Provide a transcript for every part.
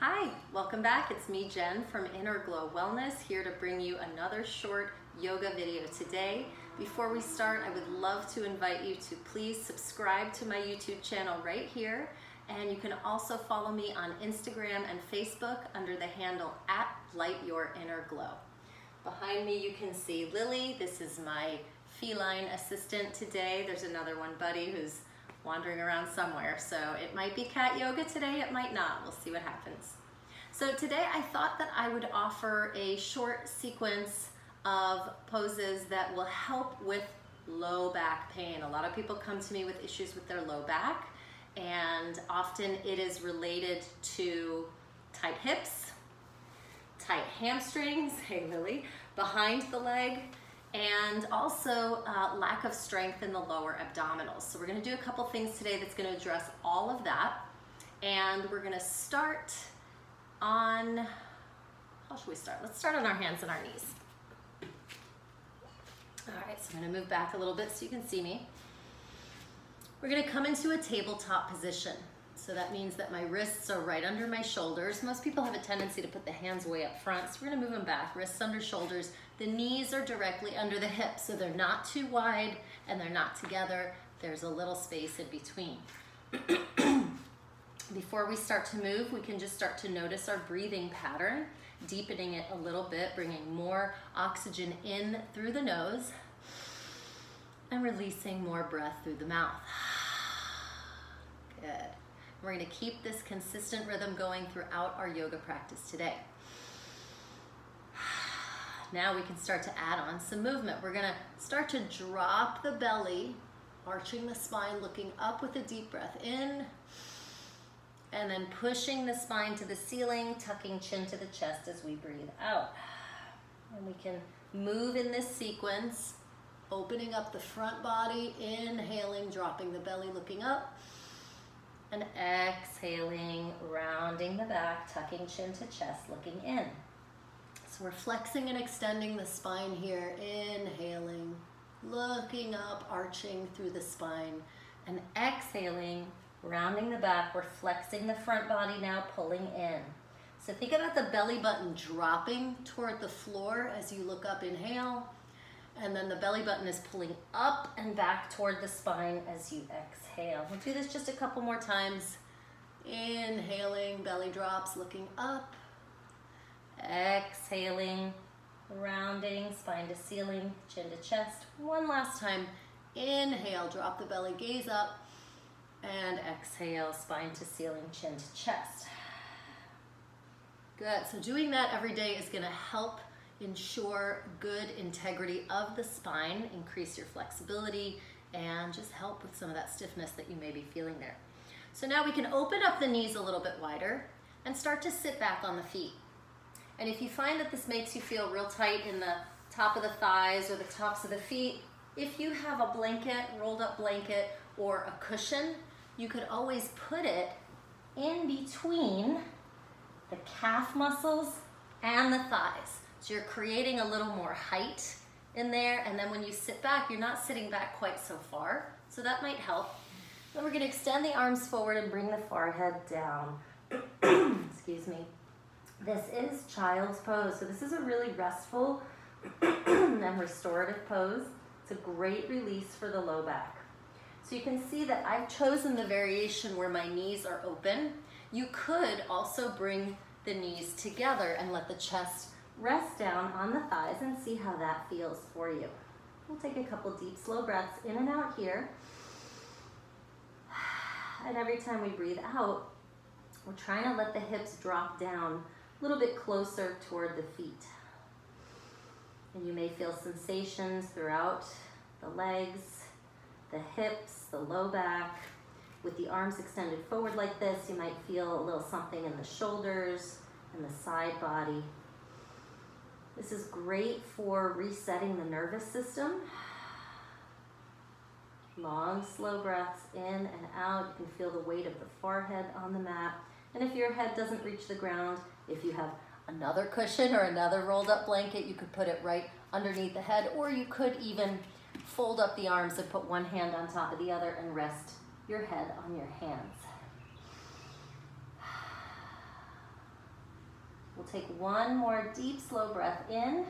Hi, welcome back. It's me, Jen from Inner Glow Wellness, here to bring you another short yoga video today. Before we start, I would love to invite you to please subscribe to my YouTube channel right here. And you can also follow me on Instagram and Facebook under the handle @LightYourInnerGlow. Behind me you can see Lily. This is my feline assistant today. There's another one, Buddy, who's wandering around somewhere. So it might be cat yoga today, it might not. We'll see what happens. So today I thought that I would offer a short sequence of poses that will help with low back pain. A lot of people come to me with issues with their low back, and often it is related to tight hips, tight hamstrings, hey Lily, behind the leg, and also lack of strength in the lower abdominals. So we're gonna do a couple things today that's gonna address all of that. And we're gonna start on, how should we start? Let's start on our hands and our knees. All right, so I'm gonna move back a little bit so you can see me. We're gonna come into a tabletop position. So that means that my wrists are right under my shoulders. Most people have a tendency to put the hands way up front, so we're gonna move them back, wrists under shoulders. The knees are directly under the hips, so they're not too wide and they're not together. There's a little space in between. Before we start to move, we can just start to notice our breathing pattern, deepening it a little bit, bringing more oxygen in through the nose and releasing more breath through the mouth. Good. We're going to keep this consistent rhythm going throughout our yoga practice today. Now we can start to add on some movement. We're going to start to drop the belly, arching the spine, looking up with a deep breath in, and then pushing the spine to the ceiling, tucking chin to the chest as we breathe out. And we can move in this sequence, opening up the front body, inhaling, dropping the belly, looking up, and exhaling, rounding the back, tucking chin to chest, looking in. So we're flexing and extending the spine here, inhaling, looking up, arching through the spine, and exhaling, rounding the back. We're flexing the front body now, pulling in. So think about the belly button dropping toward the floor as you look up, inhale, and then the belly button is pulling up and back toward the spine as you exhale. We'll do this just a couple more times. Inhaling, belly drops, looking up. Exhaling, rounding, spine to ceiling, chin to chest. One last time. Inhale, drop the belly, gaze up. And exhale, spine to ceiling, chin to chest. Good, so doing that every day is gonna help ensure good integrity of the spine, increase your flexibility, and just help with some of that stiffness that you may be feeling there. So now we can open up the knees a little bit wider and start to sit back on the feet. And if you find that this makes you feel real tight in the top of the thighs or the tops of the feet, if you have a blanket, rolled up blanket, or a cushion, you could always put it in between the calf muscles and the thighs. So you're creating a little more height in there, and then when you sit back, you're not sitting back quite so far, so that might help. Then we're gonna extend the arms forward and bring the forehead down. Excuse me. This is child's pose, so this is a really restful and restorative pose. It's a great release for the low back. So you can see that I've chosen the variation where my knees are open. You could also bring the knees together and let the chest rest down on the thighs and see how that feels for you. We'll take a couple deep, slow breaths in and out here. And every time we breathe out, we're trying to let the hips drop down a little bit closer toward the feet. And you may feel sensations throughout the legs, the hips, the low back. With the arms extended forward like this, you might feel a little something in the shoulders and the side body. This is great for resetting the nervous system. Long, slow breaths in and out. You can feel the weight of the forehead on the mat. And if your head doesn't reach the ground, if you have another cushion or another rolled up blanket, you could put it right underneath the head, or you could even fold up the arms and put one hand on top of the other and rest your head on your hands. take one more deep, slow breath in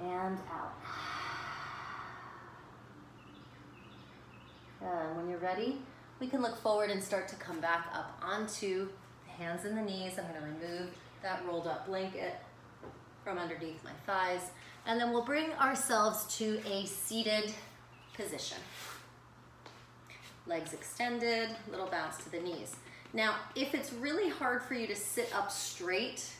and out. And when you're ready, we can look forward and start to come back up onto the hands and the knees. I'm going to remove that rolled up blanket from underneath my thighs. And then we'll bring ourselves to a seated position. Legs extended, little bounce to the knees. Now, if it's really hard for you to sit up straight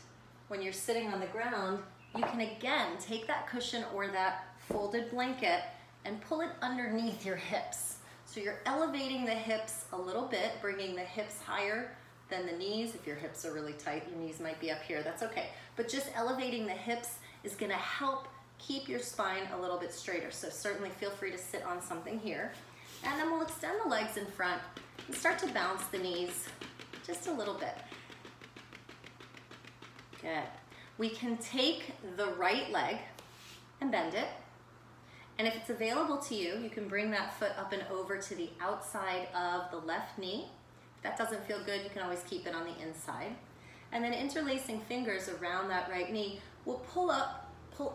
when you're sitting on the ground, you can again take that cushion or that folded blanket and pull it underneath your hips. So you're elevating the hips a little bit, bringing the hips higher than the knees. If your hips are really tight, your knees might be up here, that's okay. But just elevating the hips is gonna help keep your spine a little bit straighter. So certainly feel free to sit on something here. And then we'll extend the legs in front and start to bounce the knees just a little bit. Good. We can take the right leg and bend it. And if it's available to you, you can bring that foot up and over to the outside of the left knee. If that doesn't feel good, you can always keep it on the inside. And then interlacing fingers around that right knee, we'll pull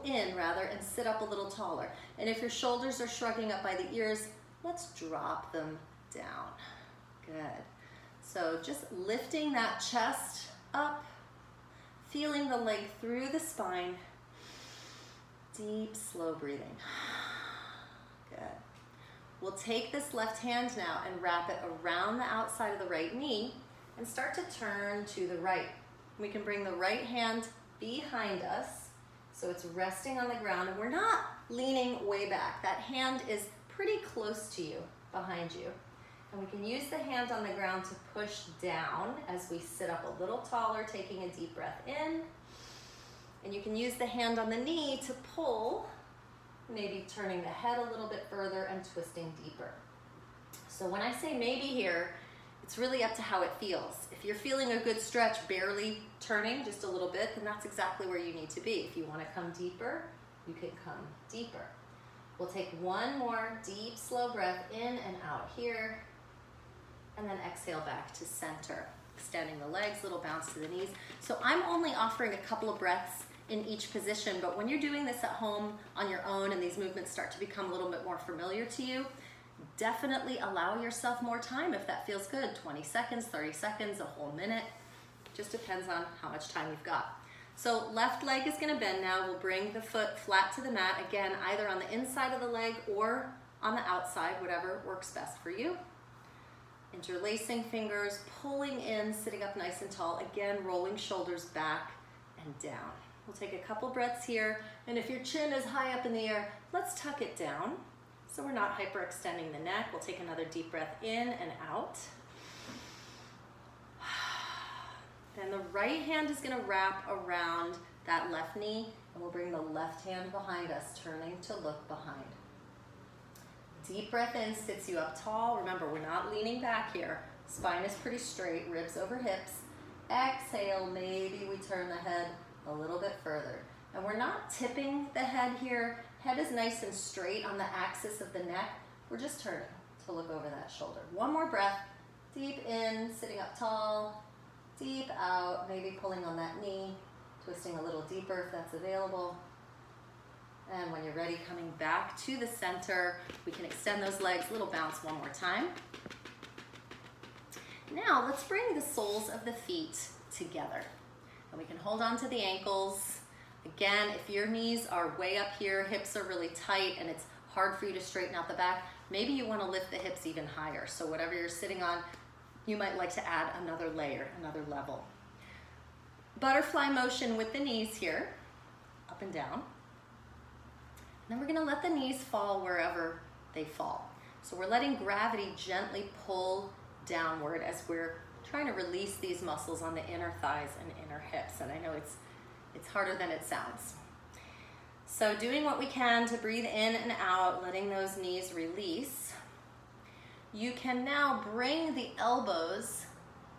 in, and sit up a little taller. And if your shoulders are shrugging up by the ears, let's drop them down. Good. So just lifting that chest up, feeling the leg through the spine. Deep, slow breathing. Good. We'll take this left hand now and wrap it around the outside of the right knee and start to turn to the right. We can bring the right hand behind us so it's resting on the ground and we're not leaning way back. That hand is pretty close to you, behind you. And we can use the hand on the ground to push down as we sit up a little taller, taking a deep breath in. And you can use the hand on the knee to pull, maybe turning the head a little bit further and twisting deeper. So when I say maybe here, it's really up to how it feels. If you're feeling a good stretch, barely turning just a little bit, then that's exactly where you need to be. If you want to come deeper, you can come deeper. We'll take one more deep, slow breath in and out here, and then exhale back to center. Extending the legs, little bounce to the knees. So I'm only offering a couple of breaths in each position, but when you're doing this at home on your own and these movements start to become a little bit more familiar to you, definitely allow yourself more time if that feels good. 20 seconds, 30 seconds, a whole minute. Just depends on how much time you've got. So left leg is gonna bend now. We'll bring the foot flat to the mat, again, either on the inside of the leg or on the outside, whatever works best for you. Interlacing fingers, pulling in, sitting up nice and tall. Again, rolling shoulders back and down. We'll take a couple breaths here. And if your chin is high up in the air, let's tuck it down so we're not hyperextending the neck. We'll take another deep breath in and out. Then the right hand is gonna wrap around that left knee and we'll bring the left hand behind us, turning to look behind. Deep breath in, sits you up tall. Remember, we're not leaning back here. Spine is pretty straight, ribs over hips. Exhale, maybe we turn the head a little bit further. And we're not tipping the head here. Head is nice and straight on the axis of the neck. We're just turning to look over that shoulder. One more breath. Deep in, sitting up tall. Deep out, maybe pulling on that knee, twisting a little deeper if that's available. And when you're ready, coming back to the center, we can extend those legs, little bounce one more time. Now let's bring the soles of the feet together. And we can hold on to the ankles. Again, if your knees are way up here, hips are really tight, and it's hard for you to straighten out the back, maybe you want to lift the hips even higher. So whatever you're sitting on, you might like to add another layer, another level. Butterfly motion with the knees here, up and down. And then we're gonna let the knees fall wherever they fall. So we're letting gravity gently pull downward as we're trying to release these muscles on the inner thighs and inner hips. And I know it's harder than it sounds. So doing what we can to breathe in and out, letting those knees release. You can now bring the elbows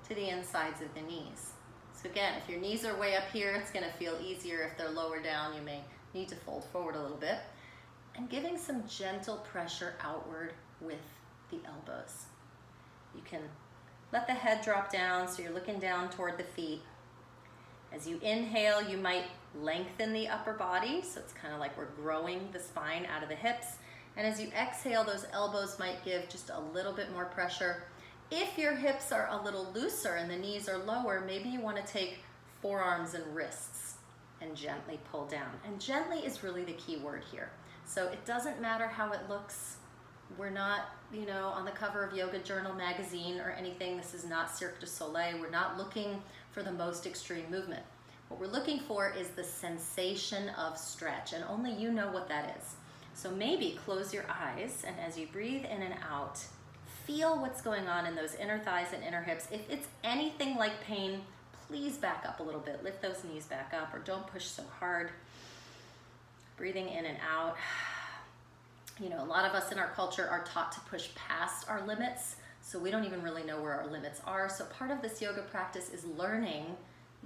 to the insides of the knees. So again, if your knees are way up here, it's gonna feel easier. If they're lower down, you may need to fold forward a little bit. And giving some gentle pressure outward with the elbows. You can let the head drop down so you're looking down toward the feet. As you inhale, you might lengthen the upper body, so it's kind of like we're growing the spine out of the hips. And as you exhale, those elbows might give just a little bit more pressure. If your hips are a little looser and the knees are lower, maybe you want to take forearms and wrists and gently pull down. And gently is really the key word here. So it doesn't matter how it looks. We're not, you know, on the cover of Yoga Journal magazine or anything. This is not Cirque du Soleil. We're not looking for the most extreme movement. What we're looking for is the sensation of stretch, and only you know what that is. So maybe close your eyes, and as you breathe in and out, feel what's going on in those inner thighs and inner hips. If it's anything like pain, please back up a little bit. Lift those knees back up, or don't push so hard. Breathing in and out. You know, a lot of us in our culture are taught to push past our limits, so we don't even really know where our limits are. So part of this yoga practice is learning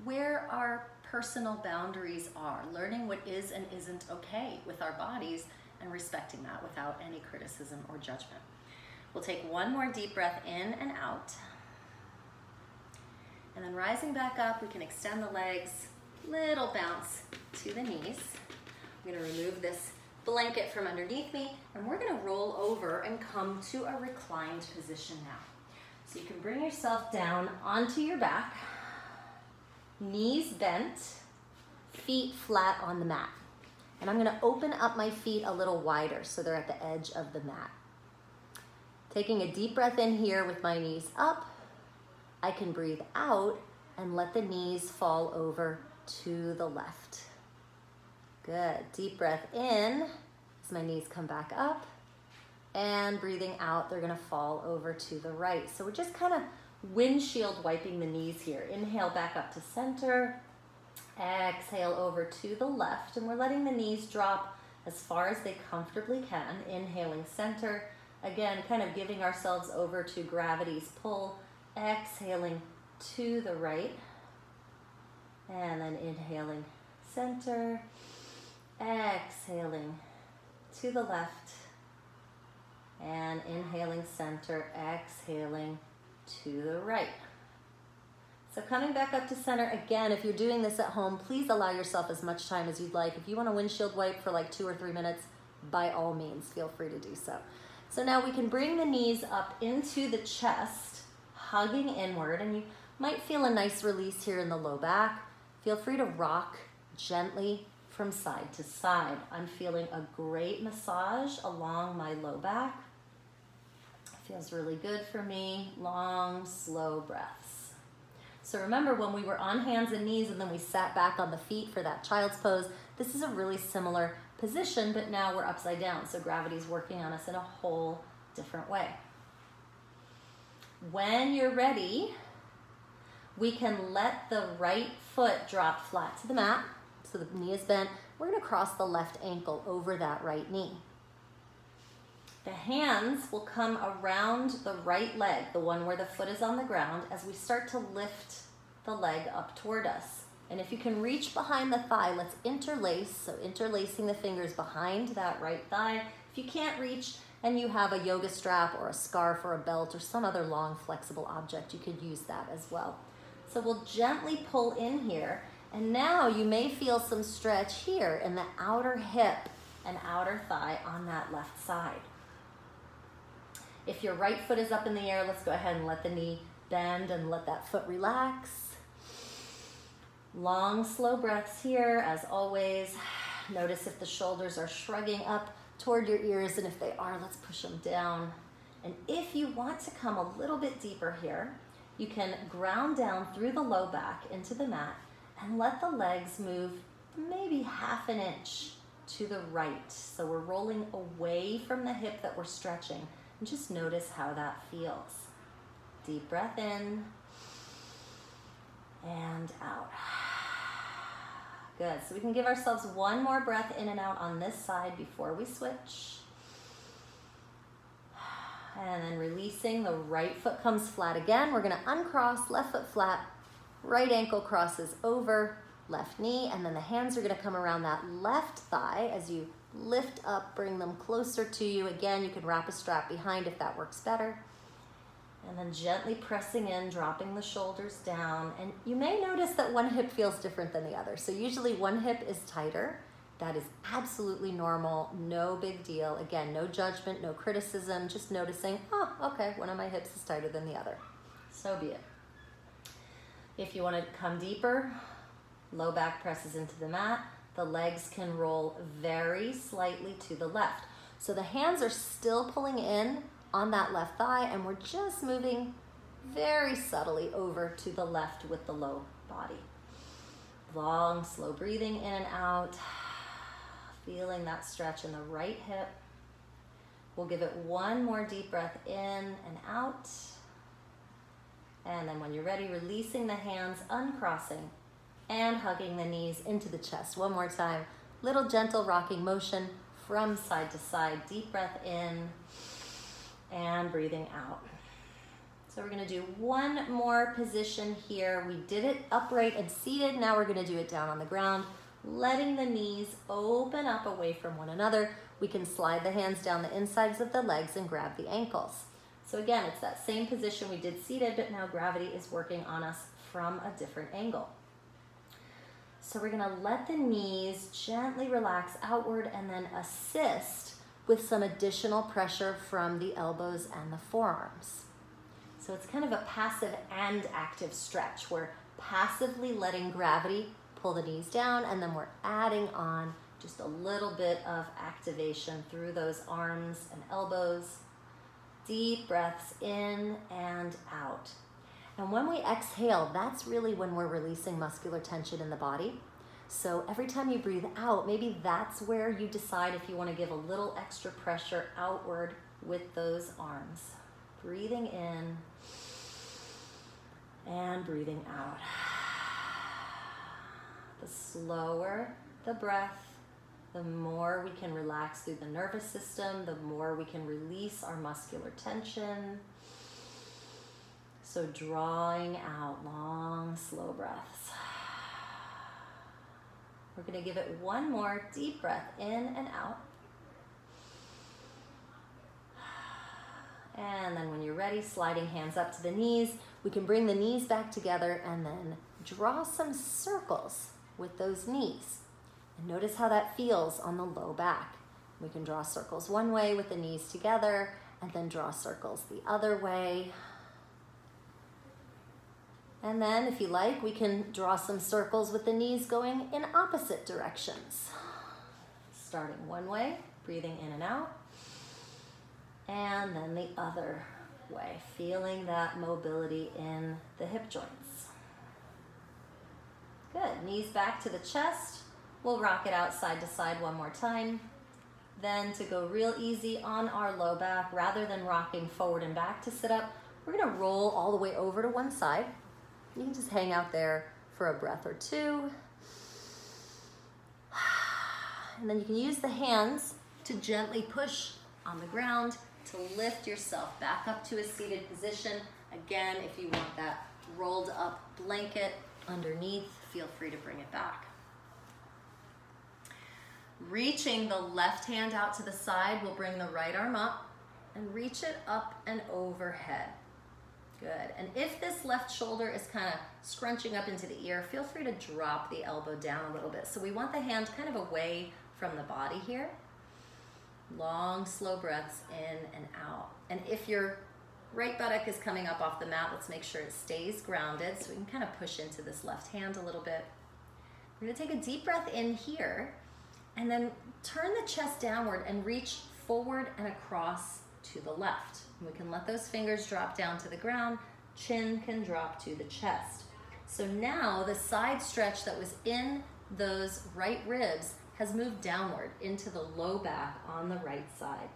where our personal boundaries are, learning what is and isn't okay with our bodies, and respecting that without any criticism or judgment. We'll take one more deep breath in and out. And then rising back up, we can extend the legs, little bounce to the knees. I'm gonna remove this blanket from underneath me, and we're gonna roll over and come to a reclined position now. So you can bring yourself down onto your back, knees bent, feet flat on the mat. And I'm gonna open up my feet a little wider so they're at the edge of the mat. Taking a deep breath in here with my knees up, I can breathe out and let the knees fall over to the left. Good, deep breath in as my knees come back up, and breathing out, they're gonna fall over to the right. So we're just kind of windshield wiping the knees here. Inhale back up to center, exhale over to the left, and we're letting the knees drop as far as they comfortably can. Inhaling center, again, kind of giving ourselves over to gravity's pull, exhaling to the right, and then inhaling center, exhaling to the left, and inhaling center, exhaling to the right. So coming back up to center, again, if you're doing this at home, please allow yourself as much time as you'd like. If you want to windshield wipe for like 2 or 3 minutes, by all means, feel free to do so. So now we can bring the knees up into the chest, hugging inward, and you might feel a nice release here in the low back. Feel free to rock gently from side to side. I'm feeling a great massage along my low back. Feels really good for me. Long, slow breaths. So remember when we were on hands and knees and then we sat back on the feet for that child's pose, this is a really similar position, but now we're upside down. So gravity's working on us in a whole different way. When you're ready, we can let the right foot drop flat to the mat. So the knee is bent. We're gonna cross the left ankle over that right knee. The hands will come around the right leg, the one where the foot is on the ground, as we start to lift the leg up toward us. And if you can reach behind the thigh, let's interlace. So interlacing the fingers behind that right thigh. If you can't reach and you have a yoga strap or a scarf or a belt or some other long flexible object, you could use that as well. So we'll gently pull in here. And now you may feel some stretch here in the outer hip and outer thigh on that left side. If your right foot is up in the air, let's go ahead and let the knee bend and let that foot relax. Long, slow breaths here, as always. Notice if the shoulders are shrugging up toward your ears, and if they are, let's push them down. And if you want to come a little bit deeper here, you can ground down through the low back into the mat and let the legs move maybe ½ an inch to the right. So we're rolling away from the hip that we're stretching. And just notice how that feels. Deep breath in and out. Good, so we can give ourselves one more breath in and out on this side before we switch. And then releasing, the right foot comes flat again. We're gonna uncross, left foot flat, right ankle crosses over, left knee, and then the hands are gonna come around that left thigh as you lift up, bring them closer to you. Again, you can wrap a strap behind if that works better. And then gently pressing in, dropping the shoulders down. And you may notice that one hip feels different than the other. So usually one hip is tighter. That is absolutely normal, no big deal. Again, no judgment, no criticism, just noticing, oh, okay, one of my hips is tighter than the other. So be it. If you want to come deeper, low back presses into the mat. The legs can roll very slightly to the left. So the hands are still pulling in on that left thigh, and we're just moving very subtly over to the left with the low body. Long, slow breathing in and out. Feeling that stretch in the right hip. We'll give it one more deep breath in and out. And then when you're ready, releasing the hands, uncrossing, and hugging the knees into the chest. One more time. Little gentle rocking motion from side to side. Deep breath in and breathing out. So we're gonna do one more position here. We did it upright and seated. Now we're gonna do it down on the ground. Letting the knees open up away from one another. We can slide the hands down the insides of the legs and grab the ankles. So again, it's that same position we did seated, but now gravity is working on us from a different angle. So we're gonna let the knees gently relax outward and then assist with some additional pressure from the elbows and the forearms. So it's kind of a passive and active stretch. We're passively letting gravity pull the knees down, and then we're adding on just a little bit of activation through those arms and elbows. Deep breaths in and out. And when we exhale, that's really when we're releasing muscular tension in the body. So every time you breathe out, maybe that's where you decide if you want to give a little extra pressure outward with those arms. Breathing in and breathing out. The slower the breath, the more we can relax through the nervous system, the more we can release our muscular tension. So drawing out long, slow breaths. We're going to give it one more deep breath in and out. And then when you're ready, sliding hands up to the knees. We can bring the knees back together and then draw some circles with those knees. And notice how that feels on the low back. We can draw circles one way with the knees together and then draw circles the other way. And then if you like, we can draw some circles with the knees going in opposite directions. Starting one way, breathing in and out. And then the other way, feeling that mobility in the hip joints. Good, knees back to the chest. We'll rock it out side to side one more time. Then to go real easy on our low back, rather than rocking forward and back to sit up, we're gonna roll all the way over to one side. You can just hang out there for a breath or two. And then you can use the hands to gently push on the ground to lift yourself back up to a seated position. Again, if you want that rolled up blanket underneath, feel free to bring it back. Reaching the left hand out to the side, we'll bring the right arm up and reach it up and overhead. Good, and if this left shoulder is kind of scrunching up into the ear, feel free to drop the elbow down a little bit. So we want the hand kind of away from the body here. Long, slow breaths in and out. And if your right buttock is coming up off the mat, let's make sure it stays grounded so we can kind of push into this left hand a little bit. We're gonna take a deep breath in here and then turn the chest downward and reach forward and across to the left. We can let those fingers drop down to the ground, chin can drop to the chest. So now the side stretch that was in those right ribs has moved downward into the low back on the right side.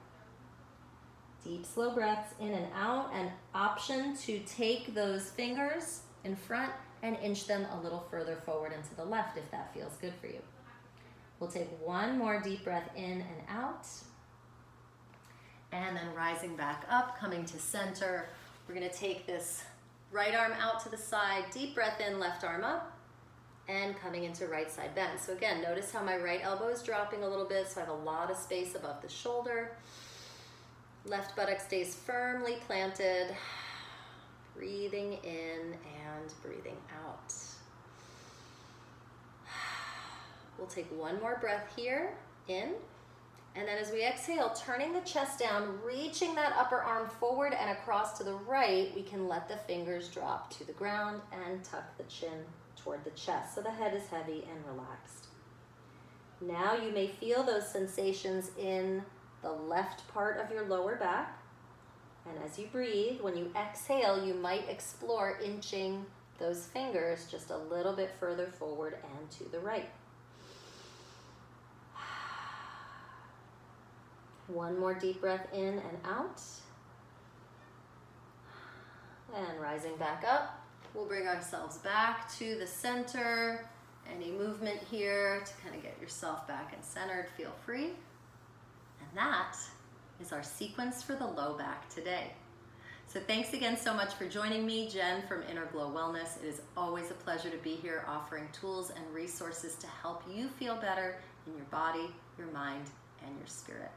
Deep, slow breaths in and out, and option to take those fingers in front and inch them a little further forward and to the left if that feels good for you. We'll take one more deep breath in and out. And then rising back up, coming to center. We're gonna take this right arm out to the side, deep breath in, left arm up, and coming into right side bend. So again, notice how my right elbow is dropping a little bit, so I have a lot of space above the shoulder. Left buttock stays firmly planted. Breathing in and breathing out. We'll take one more breath here, in, and then as we exhale, turning the chest down, reaching that upper arm forward and across to the right, we can let the fingers drop to the ground and tuck the chin toward the chest so the head is heavy and relaxed. Now you may feel those sensations in the left part of your lower back. And as you breathe, when you exhale, you might explore inching those fingers just a little bit further forward and to the right. One more deep breath in and out. And rising back up, we'll bring ourselves back to the center. Any movement here to kind of get yourself back and centered, feel free. And that is our sequence for the low back today. So thanks again so much for joining me, Jen from Inner Glow Wellness. It is always a pleasure to be here offering tools and resources to help you feel better in your body, your mind, and your spirit.